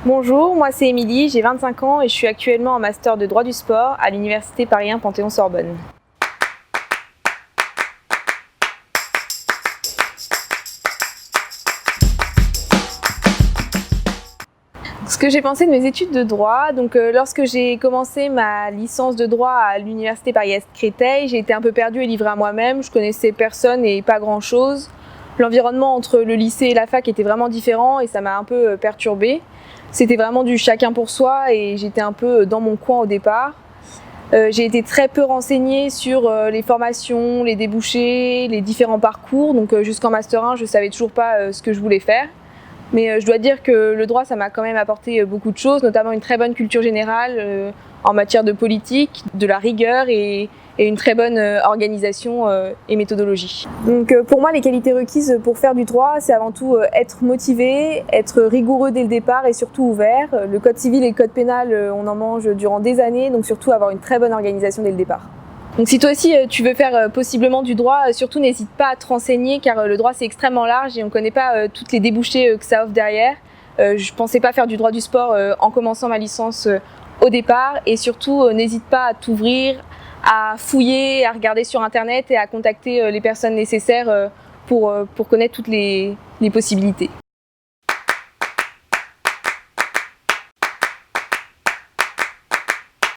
Bonjour, moi c'est Émilie, j'ai 25 ans et je suis actuellement en master de droit du sport à l'université Paris 1 Panthéon-Sorbonne. Ce que j'ai pensé de mes études de droit, lorsque j'ai commencé ma licence de droit à l'université Paris-Est Créteil, j'ai été un peu perdue et livrée à moi-même, je connaissais personne et pas grand-chose. L'environnement entre le lycée et la fac était vraiment différent et ça m'a un peu perturbée. C'était vraiment du chacun pour soi et j'étais un peu dans mon coin au départ. J'ai été très peu renseignée sur les formations, les débouchés, les différents parcours. Jusqu'en Master 1, je ne savais toujours pas ce que je voulais faire. Mais je dois dire que le droit, ça m'a quand même apporté beaucoup de choses, notamment une très bonne culture générale en matière de politique, de la rigueur et une très bonne organisation et méthodologie. Pour moi, les qualités requises pour faire du droit, c'est avant tout être motivé, être rigoureux dès le départ et surtout ouvert. Le code civil et le code pénal, on en mange durant des années, donc surtout avoir une très bonne organisation dès le départ. Donc si toi aussi tu veux faire possiblement du droit, surtout n'hésite pas à te renseigner car le droit c'est extrêmement large et on ne connaît pas toutes les débouchés que ça offre derrière. Je ne pensais pas faire du droit du sport en commençant ma licence au départ et surtout n'hésite pas à t'ouvrir, à fouiller, à regarder sur internet et à contacter les personnes nécessaires pour connaître toutes les possibilités.